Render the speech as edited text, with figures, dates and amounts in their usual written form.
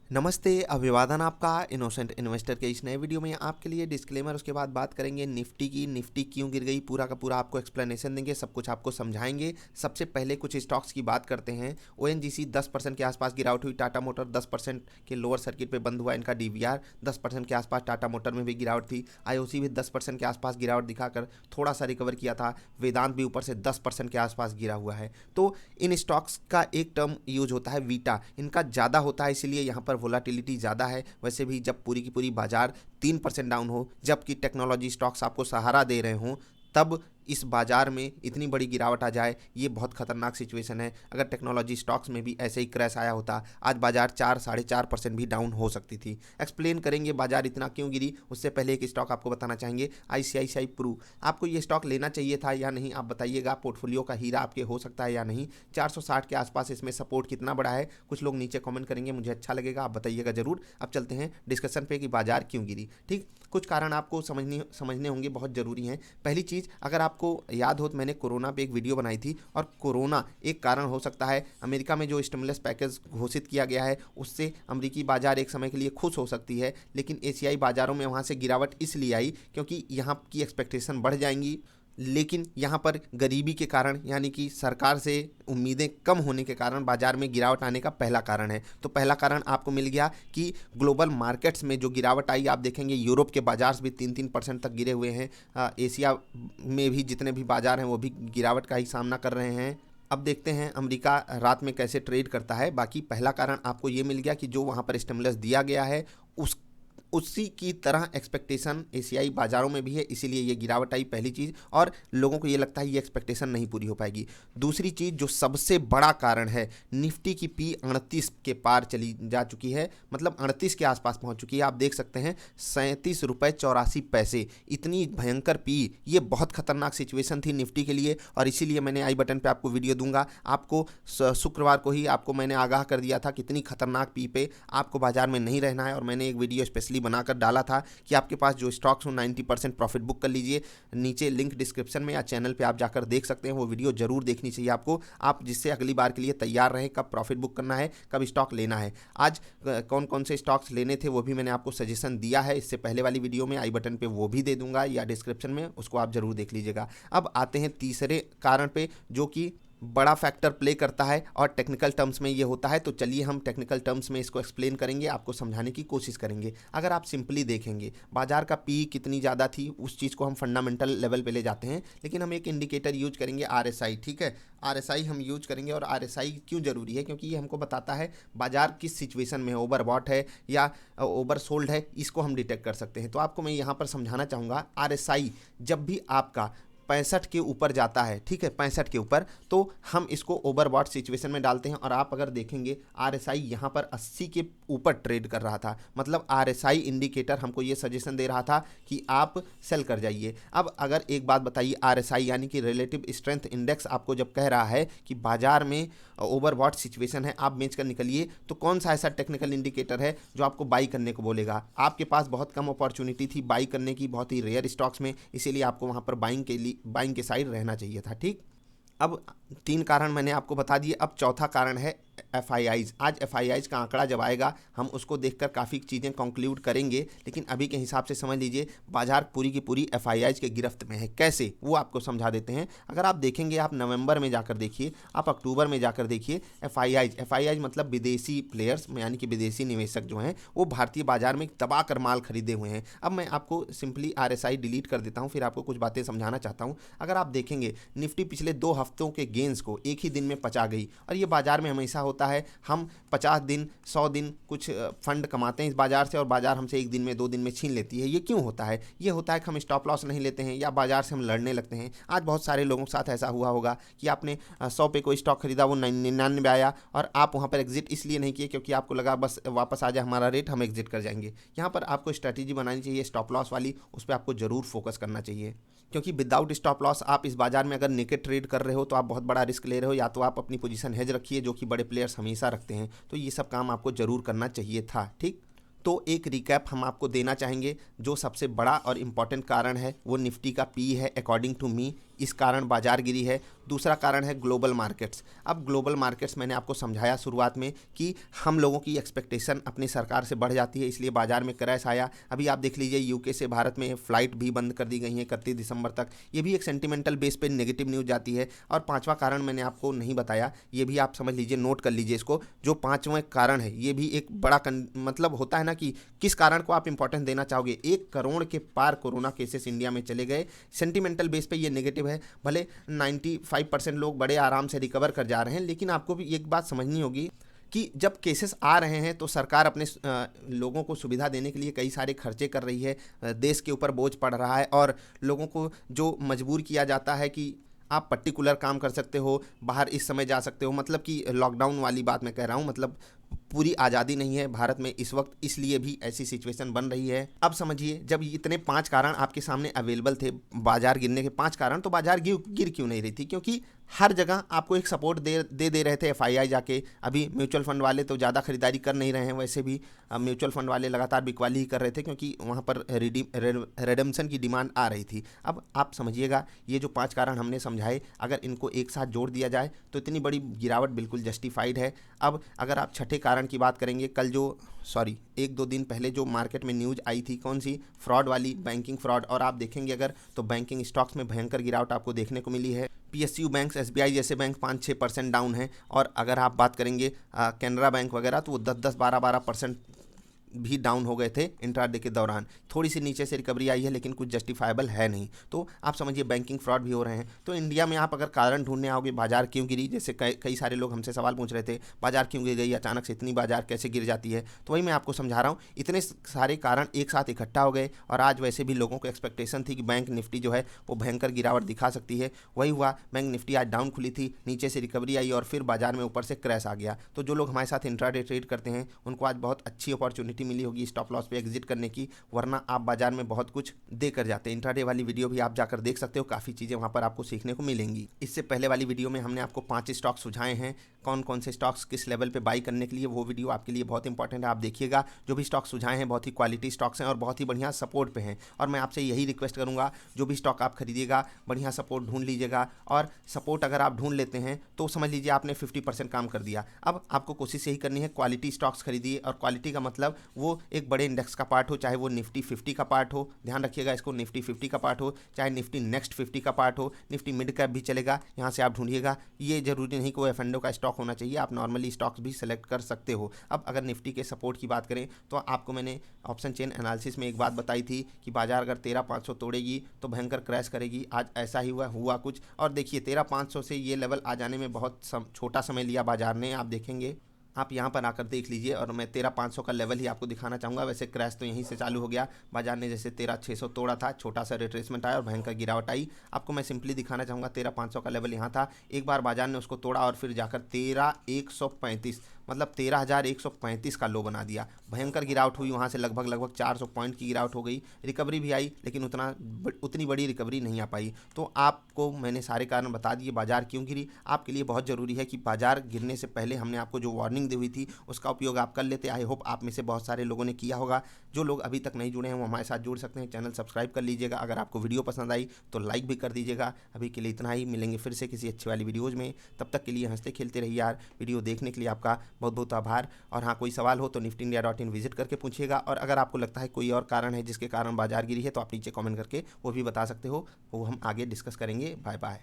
नमस्ते, अभिवादन आपका इनोसेंट इन्वेस्टर के इस नए वीडियो में आपके लिए डिस्क्लेमर, उसके बाद बात करेंगे निफ्टी की। निफ्टी क्यों गिर गई, पूरा का पूरा आपको एक्सप्लेनेशन देंगे, सब कुछ आपको समझाएंगे। सबसे पहले कुछ स्टॉक्स की बात करते हैं। ओएनजीसी 10% के आसपास गिरावट हुई, टाटा मोटर 10% के लोअर सर्किट पे बंद हुआ इनका डीवीआर। 10% के आसपास टाटा मोटर में भी गिरावट थी। आईओसी भी 10% के आसपास गिरावट दिखाकर थोड़ा सा रिकवर किया था। वेदांत भी ऊपर से 10% के आसपास गिरा हुआ है। तो इन स्टॉक्स का एक टर्म यूज होता है वीटा, इनका ज़्यादा होता है, इसलिए यहाँ पर वोलाटिलिटी ज़्यादा है। वैसे भी जब पूरी की पूरी बाजार 3% डाउन हो, जबकि टेक्नोलॉजी स्टॉक्स आपको सहारा दे रहे हों, तब इस बाजार में इतनी बड़ी गिरावट आ जाए, ये बहुत खतरनाक सिचुएशन है। अगर टेक्नोलॉजी स्टॉक्स में भी ऐसे ही क्रैश आया होता, आज बाजार 4-4.5% भी डाउन हो सकती थी। एक्सप्लेन करेंगे बाजार इतना क्यों गिरी। उससे पहले एक स्टॉक आपको बताना चाहेंगे, आईसीआईसीआई प्रू। आपको ये स्टॉक लेना चाहिए था या नहीं, आप बताइएगा। पोर्टफोलियो का हीरा आपके हो सकता है या नहीं। 460 के आसपास इसमें सपोर्ट कितना बड़ा है, कुछ लोग नीचे कमेंट करेंगे, मुझे अच्छा लगेगा, आप बताइएगा जरूर। अब चलते हैं डिस्कशन पे कि बाजार क्यों गिरी। ठीक, कुछ कारण आपको समझने होंगे, बहुत ज़रूरी हैं। पहली चीज़, अगर आपको याद हो तो मैंने कोरोना पे एक वीडियो बनाई थी, और कोरोना एक कारण हो सकता है। अमेरिका में जो स्टिमुलस पैकेज घोषित किया गया है, उससे अमेरिकी बाजार एक समय के लिए खुश हो सकती है, लेकिन एशियाई बाजारों में वहाँ से गिरावट इसलिए आई क्योंकि यहाँ की एक्सपेक्टेशन बढ़ जाएंगी। लेकिन यहाँ पर गरीबी के कारण, यानी कि सरकार से उम्मीदें कम होने के कारण बाजार में गिरावट आने का पहला कारण है। तो पहला कारण आपको मिल गया कि ग्लोबल मार्केट्स में जो गिरावट आई, आप देखेंगे यूरोप के बाजार भी 3-3% तक गिरे हुए हैं। एशिया में भी जितने भी बाजार हैं वो भी गिरावट का ही सामना कर रहे हैं। अब देखते हैं अमेरिका रात में कैसे ट्रेड करता है। बाकी पहला कारण आपको ये मिल गया कि जो वहाँ पर स्टिमुलस दिया गया है, उसी की तरह एक्सपेक्टेशन एशियाई बाजारों में भी है, इसीलिए ये गिरावट आई, पहली चीज़। और लोगों को ये लगता है ये एक्सपेक्टेशन नहीं पूरी हो पाएगी। दूसरी चीज़ जो सबसे बड़ा कारण है, निफ्टी की पी 38 के पार चली जा चुकी है, मतलब 38 के आसपास पहुंच चुकी है। आप देख सकते हैं 37 रुपये 84 पैसे, इतनी भयंकर पी। ये बहुत खतरनाक सिचुएशन थी निफ्टी के लिए, और इसीलिए मैंने आई बटन पर आपको वीडियो दूंगा। आपको शुक्रवार को ही आपको मैंने आगाह कर दिया था कितनी खतरनाक पी पे आपको बाजार में नहीं रहना है, और मैंने एक वीडियो स्पेशली बनाकर डाला था कि आपके पास जो स्टॉक्स हो 90% प्रॉफिट बुक कर लीजिए। नीचे लिंक डिस्क्रिप्शन में या चैनल पे आप जाकर देख सकते हैं, वो वीडियो जरूर देखनी चाहिए आपको, आप जिससे अगली बार के लिए तैयार रहें, कब प्रॉफिट बुक करना है, कब स्टॉक लेना है। आज कौन कौन से स्टॉक्स लेने थे वो भी मैंने आपको सजेशन दिया है इससे पहले वाली वीडियो में, आई बटन पे वो भी दे दूंगा या डिस्क्रिप्शन में, उसको आप जरूर देख लीजिएगा। अब आते हैं तीसरे कारण पे, जो कि बड़ा फैक्टर प्ले करता है और टेक्निकल टर्म्स में ये होता है। तो चलिए हम टेक्निकल टर्म्स में इसको एक्सप्लेन करेंगे, आपको समझाने की कोशिश करेंगे। अगर आप सिंपली देखेंगे बाजार का पी कितनी ज़्यादा थी, उस चीज़ को हम फंडामेंटल लेवल पे ले जाते हैं, लेकिन हम एक इंडिकेटर यूज करेंगे, आरएसआई। ठीक है, आरएसआई हम यूज करेंगे। और आरएसआई क्यों ज़रूरी है, क्योंकि ये हमको बताता है बाजार किस सिचुएशन में है, ओवरबॉट है या ओवरसोल्ड है, इसको हम डिटेक्ट कर सकते हैं। तो आपको मैं यहाँ पर समझाना चाहूँगा, आरएसआई जब भी आपका 65 के ऊपर जाता है, ठीक है, 65 के ऊपर, तो हम इसको ओवरबॉट सिचुएशन में डालते हैं। और आप अगर देखेंगे आरएसआई यहाँ पर 80 के ऊपर ट्रेड कर रहा था, मतलब आरएसआई इंडिकेटर हमको ये सजेशन दे रहा था कि आप सेल कर जाइए। अब अगर एक बात बताइए, आरएसआई यानी कि रिलेटिव स्ट्रेंथ इंडेक्स आपको जब कह रहा है कि बाजार में ओवरबॉट सिचुएशन है, आप बेच कर निकलिए, तो कौन सा ऐसा टेक्निकल इंडिकेटर है जो आपको बाई करने को बोलेगा? आपके पास बहुत कम अपॉर्चुनिटी थी बाई करने की, बहुत ही रेयर स्टॉक्स में, इसीलिए आपको वहाँ पर बाइंग के साइड रहना चाहिए था। ठीक, अब 3 कारण मैंने आपको बता दिए। अब चौथा कारण है एफआईआईज। आज एफआईआईज का आंकड़ा जब आएगा हम उसको देखकर काफ़ी चीज़ें कंक्लूड करेंगे, लेकिन अभी के हिसाब से समझ लीजिए बाजार पूरी की पूरी एफआईआईज के गिरफ्त में है। कैसे, वो आपको समझा देते हैं। अगर आप देखेंगे, आप नवंबर में जाकर देखिए, आप अक्टूबर में जाकर देखिए, एफआईआईज मतलब विदेशी प्लेयर्स, यानी कि विदेशी निवेशक जो हैं वो भारतीय बाजार में दबा कर माल खरीदे हुए हैं। अब मैं आपको सिंपली आरएसआई डिलीट कर देता हूँ, फिर आपको कुछ बातें समझाना चाहता हूँ। अगर आप देखेंगे निफ्टी पिछले 2 हफ्तों के गेंस को एक ही दिन में पचा गई, और ये बाजार में हमेशा होता है। हम 50 दिन 100 दिन कुछ फंड कमाते हैं इस बाजार से, और बाजार हमसे एक दिन में 2 दिन में छीन लेती है। ये क्यों होता है? ये होता है कि हम स्टॉप लॉस नहीं लेते हैं या बाजार से हम लड़ने लगते हैं। आज बहुत सारे लोगों के साथ ऐसा हुआ होगा कि आपने 100 पे कोई स्टॉक खरीदा, वो 99 आया, और आप वहाँ पर एग्जिट इसलिए नहीं किए क्योंकि आपको लगा बस वापस आ जाए हमारा रेट, हम एग्जिट कर जाएंगे। यहाँ पर आपको स्ट्रैटेजी बनानी चाहिए स्टॉप लॉस वाली, उस पर आपको जरूर फोकस करना चाहिए, क्योंकि विदाउट स्टॉप लॉस आप इस बाजार में अगर नेकेड ट्रेड कर रहे हो तो आप बहुत बड़ा रिस्क ले रहे हो। या तो आप अपनी पोजीशन हेज रखिए, जो कि बड़े प्लेयर्स हमेशा रखते हैं। तो ये सब काम आपको जरूर करना चाहिए था। ठीक, तो एक रिकैप हम आपको देना चाहेंगे। जो सबसे बड़ा और इम्पॉर्टेंट कारण है वो निफ्टी का पी है, अकॉर्डिंग टू मी। इस कारण बाजार गिरी है। दूसरा कारण है ग्लोबल मार्केट्स। अब ग्लोबल मार्केट्स मैंने आपको समझाया शुरुआत में कि हम लोगों की एक्सपेक्टेशन अपनी सरकार से बढ़ जाती है, इसलिए बाजार में क्रैश आया। अभी आप देख लीजिए यूके से भारत में फ़्लाइट भी बंद कर दी गई है 31 दिसंबर तक। ये भी एक सेंटिमेंटल बेस पे नेगेटिव न्यूज़ जाती है। और पांचवा कारण मैंने आपको नहीं बताया, ये भी आप समझ लीजिए, नोट कर लीजिए इसको। जो पांचवें कारण है ये भी एक बड़ा मतलब होता है ना कि किस कारण को आप इंपॉर्टेंस देना चाहोगे। 1 करोड़ के पार कोरोना केसेस इंडिया में चले गए। सेंटिमेंटल बेस पे ये नेगेटिव है। भले 95% लोग बड़े आराम से रिकवर कर जा रहे हैं, लेकिन आपको भी एक बात समझनी होगी कि जब केसेस आ रहे हैं तो सरकार अपने लोगों को सुविधा देने के लिए कई सारे खर्चे कर रही है। देश के ऊपर बोझ पड़ रहा है और लोगों को जो मजबूर किया जाता है कि आप पर्टिकुलर काम कर सकते हो, बाहर इस समय जा सकते हो, मतलब कि लॉकडाउन वाली बात मैं कह रहा हूँ, मतलब पूरी आज़ादी नहीं है भारत में इस वक्त, इसलिए भी ऐसी सिचुएशन बन रही है। अब समझिए, जब इतने 5 कारण आपके सामने अवेलेबल थे बाजार गिरने के 5 कारण, तो बाजार गिर क्यों नहीं रही थी? क्योंकि हर जगह आपको एक सपोर्ट दे रहे थे एफआईआई जाके। अभी म्यूचुअल फंड वाले तो ज़्यादा खरीदारी कर नहीं रहे हैं, वैसे भी म्यूचुअल फंड वाले लगातार बिकवाली ही कर रहे थे क्योंकि वहाँ पर रिडम्पशन की डिमांड आ रही थी। अब आप समझिएगा, ये जो 5 कारण हमने समझाए, अगर इनको एक साथ जोड़ दिया जाए तो इतनी बड़ी गिरावट बिल्कुल जस्टिफाइड है। अब अगर आप छठे कारण की बात करेंगे, कल जो 1-2 दिन पहले जो मार्केट में न्यूज़ आई थी, कौन सी? फ्रॉड वाली, बैंकिंग फ्रॉड। और आप देखेंगे अगर तो बैंकिंग स्टॉक्स में भयंकर गिरावट आपको देखने को मिली है। पीएसयू बैंक, एसबीआई जैसे बैंक 5-6% डाउन है। और अगर आप बात करेंगे कैनरा बैंक वगैरह, तो वो 10-10, 12-12% भी डाउन हो गए थे इंट्राडे के दौरान। थोड़ी सी नीचे से रिकवरी आई है, लेकिन कुछ जस्टिफाइबल है नहीं। तो आप समझिए बैंकिंग फ्रॉड भी हो रहे हैं। तो इंडिया में आप अगर कारण ढूंढने आओगे बाजार क्यों गिरी, जैसे कई सारे लोग हमसे सवाल पूछ रहे थे बाजार क्यों गिर गई, अचानक से इतनी बाजार कैसे गिर जाती है, तो वही मैं आपको समझा रहा हूँ। इतने सारे कारण एक साथ इकट्ठा हो गए और आज वैसे भी लोगों को एक्सपेक्टेशन थी कि बैंक निफ्टी जो है वो भयंकर गिरावट दिखा सकती है। वही हुआ, बैंक निफ्टी आज डाउन खुली थी, नीचे से रिकवरी आई और फिर बाजार में ऊपर से क्रैश आ गया। तो जो लोग हमारे साथ इंट्राडे ट्रेड करते हैं उनको आज बहुत अच्छी अपॉर्चुनिटी मिली होगी स्टॉप लॉस पे एग्जिट करने की, वरना आप बाजार में बहुत कुछ दे कर जाते हैं। इंट्राडे वाली वीडियो भी आप जाकर देख सकते हो, काफ़ी चीज़ें वहाँ पर आपको सीखने को मिलेंगी। इससे पहले वाली वीडियो में हमने आपको 5 स्टॉक्स सुझाए हैं, कौन कौन से स्टॉक्स किस लेवल पे बाई करने के लिए, वो वीडियो आपके लिए बहुत इंपॉर्टेंट है, आप देखिएगा। जो भी स्टॉक सुझाए हैं बहुत ही क्वालिटी स्टॉक्स हैं और बहुत ही बढ़िया सपोर्ट पे हैं। और मैं आपसे यही रिक्वेस्ट करूँगा, जो भी स्टॉक आप खरीदिएगा बढ़िया सपोर्ट ढूंढ लीजिएगा। और सपोर्ट अगर आप ढूंढ लेते हैं तो समझ लीजिए आपने 50% काम कर दिया। अब आपको कोशिश यही करनी है, क्वालिटी स्टॉक्स खरीदिए। और क्वालिटी का मतलब वो एक बड़े इंडेक्स का पार्ट हो, चाहे वो निफ्टी 50 का पार्ट हो, ध्यान रखिएगा इसको, निफ्टी 50 का पार्ट हो, चाहे निफ्टी नेक्स्ट 50 का पार्ट हो, निफ्टी मिड कैप भी चलेगा, यहाँ से आप ढूंढिएगा। ये जरूरी नहीं कि वो एफ&ओ का स्टॉक होना चाहिए, आप नॉर्मली स्टॉक्स भी सेलेक्ट कर सकते हो। अब अगर निफ्टी के सपोर्ट की बात करें तो आपको मैंने ऑप्शन चेन एनालिसिस में एक बात बताई थी कि बाजार अगर 13,500 तोड़ेगी तो भयंकर क्रैश करेगी। आज ऐसा ही हुआ कुछ। और देखिए 13,500 से ये लेवल आ जाने में बहुत छोटा समय लिया बाजार ने, आप देखेंगे। आप यहाँ पर आकर देख लीजिए और मैं 13,500 का लेवल ही आपको दिखाना चाहूँगा। वैसे क्रैश तो यहीं से चालू हो गया, बाजार ने जैसे 13,600 तोड़ा था, छोटा सा रिट्रेसमेंट आया और भयंकर गिरावट आई। आपको मैं सिंपली दिखाना चाहूँगा, 13,500 का लेवल यहाँ था, एक बार बाजार ने उसको तोड़ा और फिर जाकर 13,135 मतलब 13,135 का लो बना दिया। भयंकर गिरावट हुई, वहाँ से लगभग 400 पॉइंट की गिरावट हो गई। रिकवरी भी आई लेकिन उतनी बड़ी रिकवरी नहीं आ पाई। तो आपको मैंने सारे कारण बता दिए बाजार क्यों गिरी। आपके लिए बहुत ज़रूरी है कि बाजार गिरने से पहले हमने आपको जो वार्निंग दी हुई थी उसका उपयोग आप कर लेते। आई होप आप में से बहुत सारे लोगों ने किया होगा। जो लोग अभी तक नहीं जुड़े हैं वो हमारे साथ जुड़ सकते हैं, चैनल सब्सक्राइब कर लीजिएगा। अगर आपको वीडियो पसंद आई तो लाइक भी कर दीजिएगा। अभी के लिए इतना ही, मिलेंगे फिर से किसी अच्छी वाली वीडियोज़ में। तब तक के लिए हंसते खेलते रहिए यार। वीडियो देखने के लिए आपका बहुत बहुत आभार। और हाँ, कोई सवाल हो तो niftyindia.in विजिट करके पूछिएगा। और अगर आपको लगता है कोई और कारण है जिसके कारण बाजार गिरी है तो आप नीचे कमेंट करके वो भी बता सकते हो, वो हम आगे डिस्कस करेंगे। Bye bye.